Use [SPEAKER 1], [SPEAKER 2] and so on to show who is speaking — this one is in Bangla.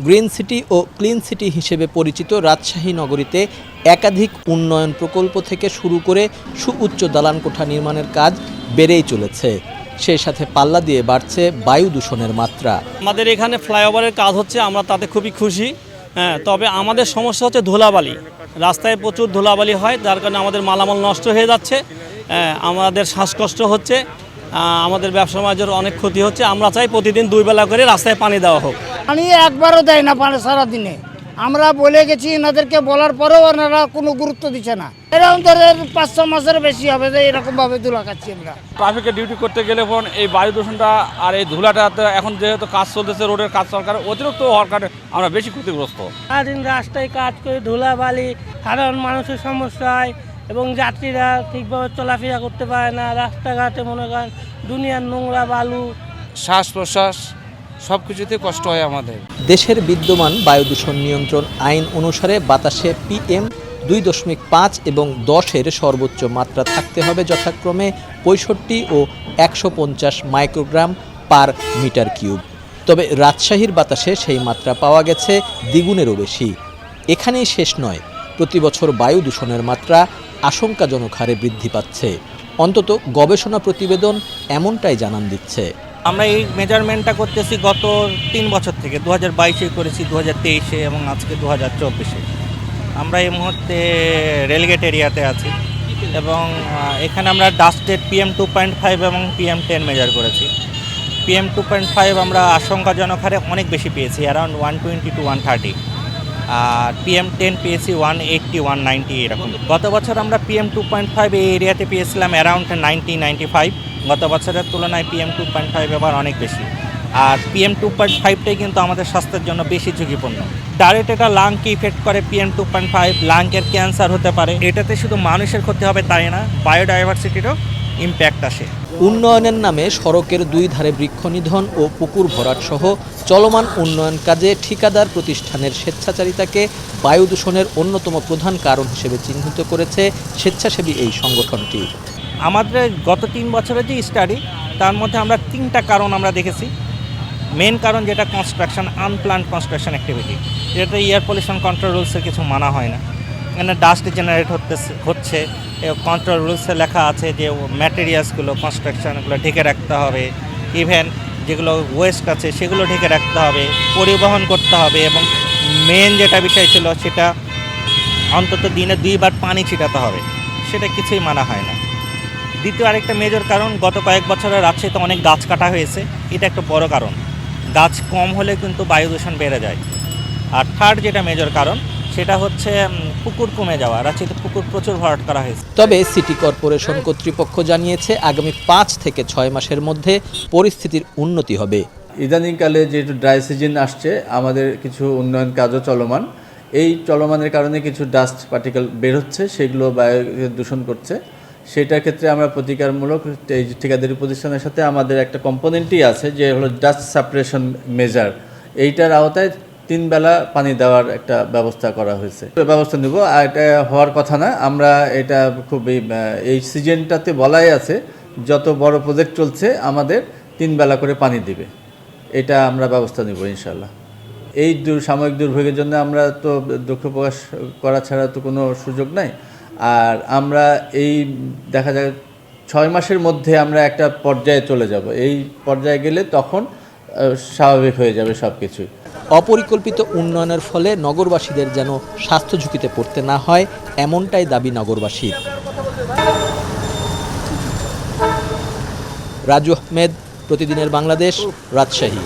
[SPEAKER 1] গ্রিন সিটি ও ক্লিন সিটি হিসেবে পরিচিত রাজশাহী নগরীতে একাধিক উন্নয়ন প্রকল্প থেকে শুরু করে সুউচ্চ দালানকোঠা নির্মাণের কাজ বেড়েই চলেছে। সেই সাথে পাল্লা দিয়ে বাড়ছে বায়ু দূষণের মাত্রা।
[SPEAKER 2] আমাদের এখানে ফ্লাইওভারের কাজ হচ্ছে, আমরা তাতে খুবই খুশি। তবে আমাদের সমস্যা হচ্ছে ধুলাবালি। রাস্তায় প্রচুর ধুলাবালি হয়, যার কারণে আমাদের মালামাল নষ্ট হয়ে যাচ্ছে, আমাদের শ্বাসকষ্ট হচ্ছে, আমাদের ব্যবসা বাণিজ্যের অনেক ক্ষতি হচ্ছে। আমরা চাই প্রতিদিন 2 বেলা করে রাস্তায় পানি দেওয়া হোক।
[SPEAKER 3] পানি একবারও দেয় না পানি সারাদিনে। আমরা বলে গেছি এনাদেরকে, বলার পরেও ওনারা কোনো গুরুত্ব দিচ্ছে না। এরকম ধরে 5-6 মাসের বেশি হবে যে এরকমভাবে ধুলা খাচ্ছি আমরা।
[SPEAKER 4] ট্রাফিকের ডিউটি করতে গেলে এই বায়ু দূষণটা আর এই ধুলাটাতে এখন যেহেতু কাজ চলতেছে, রোডের কাজ সরকার অতিরিক্ত হওয়ার কারণে আমরা বেশি ক্ষতিগ্রস্ত।
[SPEAKER 5] সারাদিন রাস্তায় কাজ করে ধুলাবালি, সাধারণ মানুষের সমস্যা হয় এবং যাত্রীরা ঠিকভাবে চলাফেরা করতে পারে না। রাস্তাঘাটে মনে করেন দুনিয়ার নোংরা বালু,
[SPEAKER 4] শ্বাস প্রশ্বাস সব কিছুতে কষ্ট হয় আমাদের।
[SPEAKER 1] দেশের বিদ্যমান বায়ু দূষণ নিয়ন্ত্রণ আইন অনুসারে বাতাসে PM 2.5 এবং 10-এর সর্বোচ্চ মাত্রা থাকতে হবে যথাক্রমে 65 ও 150 মাইক্রোগ্রাম পার মিটার কিউব। তবে রাজশাহীর বাতাসে সেই মাত্রা পাওয়া গেছে দ্বিগুণেরও বেশি। এখানেই শেষ নয়, প্রতি বছর বায়ু দূষণের মাত্রা আশঙ্কাজনক হারে বৃদ্ধি পাচ্ছে। অন্তত গবেষণা প্রতিবেদন এমনটাই জানান দিচ্ছে।
[SPEAKER 6] আমরা এই মেজারমেন্টটা করতেছি গত 3 বছর থেকে। 2022-এ করেছি, 2023-এ এবং আজকে 2024-এ। আমরা এই মুহূর্তে রেলগেট এরিয়াতে আছি এবং এখানে আমরা ডাস্টেড PM 2.5 এবং PM 10 মেজার করেছি। PM 2.5 আমরা আশঙ্কাজনক হারে অনেক বেশি পেয়েছি, অ্যারাউন্ড 120 to 130। আর PM 10 পেয়েছি 180, 190 এরকম। গত বছর আমরা PM 2.5 এই এরিয়াতে পেয়েছিলাম অ্যারাউন্ড 90-95। গত বছরের তুলনায় PM 2.5 এবার অনেক বেশি। আর PM 2.5টাই কিন্তু আমাদের স্বাস্থ্যের জন্য বেশি ঝুঁকিপূর্ণ। ডাইরেক্ট এটা লাংকে ইফেক্ট করে। PM 2.5 লাংয়ের ক্যান্সার হতে পারে। এটাতে শুধু মানুষের ক্ষতি হবে তাই না, বায়োডাইভার্সিটিরও ইম্প্যাক্ট আসে।
[SPEAKER 1] উন্নয়নের নামে সড়কের 2 ধারে বৃক্ষনিধন ও পুকুর ভরাট সহ চলমান উন্নয়ন কাজে ঠিকাদার প্রতিষ্ঠানের স্বেচ্ছাচারিতাকে বায়ু দূষণের অন্যতম প্রধান কারণ হিসেবে চিহ্নিত করেছে স্বেচ্ছাসেবী এই সংগঠনটি।
[SPEAKER 6] আমাদের গত 3 বছরের যে স্টাডি, তার মধ্যে আমরা 3টা কারণ আমরা দেখেছি। মেন কারণ যেটা কনস্ট্রাকশন, আনপ্ল্যান্ড কনস্ট্রাকশন অ্যাক্টিভিটি, যেটা এয়ার পলিউশন কন্ট্রোল রুলসের কিছু মানা হয় না। এখানে ডাস্ট জেনারেট হচ্ছে। কন্ট্রোল রুলসে লেখা আছে যে ম্যাটেরিয়ালসগুলো, কনস্ট্রাকশনগুলো ঢেকে রাখতে হবে। ইভেন যেগুলো ওয়েস্ট আছে সেগুলো ঢেকে রাখতে হবে, পরিবহন করতে হবে। এবং মেন যেটা বিষয় ছিল সেটা অন্তত দিনে 2 বার পানি ছিটাতে হবে, সেটা কিছুই মানা হয় না। দ্বিতীয় আরেকটা মেজর কারণ, গত কয়েক বছরে রাজশাহীতে অনেক গাছ কাটা হয়েছে, এটা একটা বড় কারণ। গাছ কম হলে কিন্তু বায়ু দূষণ বেড়ে যায়। আর থার্ড যেটা মেজর কারণ, সেটা হচ্ছে পুকুর কমে যাওয়া। রাজশাহীতে পুকুর প্রচুর ভরাট করা হয়েছে।
[SPEAKER 1] তবে সিটি কর্পোরেশন কর্তৃপক্ষ জানিয়েছে আগামী 5 থেকে 6 মাসের মধ্যে পরিস্থিতির উন্নতি হবে।
[SPEAKER 7] ইদানিংকালে যেহেতু ড্রাই সিজন আসছে, আমাদের কিছু উন্নয়ন কাজও চলমান। এই চলমানের কারণে কিছু ডাস্ট পার্টিকেল বের হচ্ছে, সেগুলো বায়ু দূষণ করছে। সেটার ক্ষেত্রে আমরা প্রতিকারমূলক এই ঠিকাদারি প্রতিষ্ঠানের সাথে আমাদের একটা কম্পোনেন্টই আছে, যে হলো ডাস্ট সাপ্রেশন মেজার। এইটার আওতায় 3 বেলা পানি দেওয়ার একটা ব্যবস্থা করা হয়েছে। ব্যবস্থা নেব, আর এটা হওয়ার কথা না। আমরা এটা খুবই এই সিজনটাতে বলাই আছে, যত বড় প্রজেক্ট চলছে আমাদের 3 বেলা করে পানি দিবে। এটা আমরা ব্যবস্থা নেব ইনশাল্লাহ। এই সাময়িক দুর্ভোগের জন্য আমরা তো দুঃখ প্রকাশ করা ছাড়া তো কোনো সুযোগ নাই। আর আমরা এই দেখা যায় 6 মাসের মধ্যে আমরা একটা পর্যায়ে চলে যাব। এই পর্যায়ে গেলে তখন স্বাভাবিক হয়ে যাবে সব কিছুই।
[SPEAKER 1] অপরিকল্পিত উন্নয়নের ফলে নগরবাসীদের যেন স্বাস্থ্য ঝুঁকিতে পড়তে না হয়, এমনটাই দাবি নগরবাসীর। রাজু আহমেদ, প্রতিদিনের বাংলাদেশ, রাজশাহী।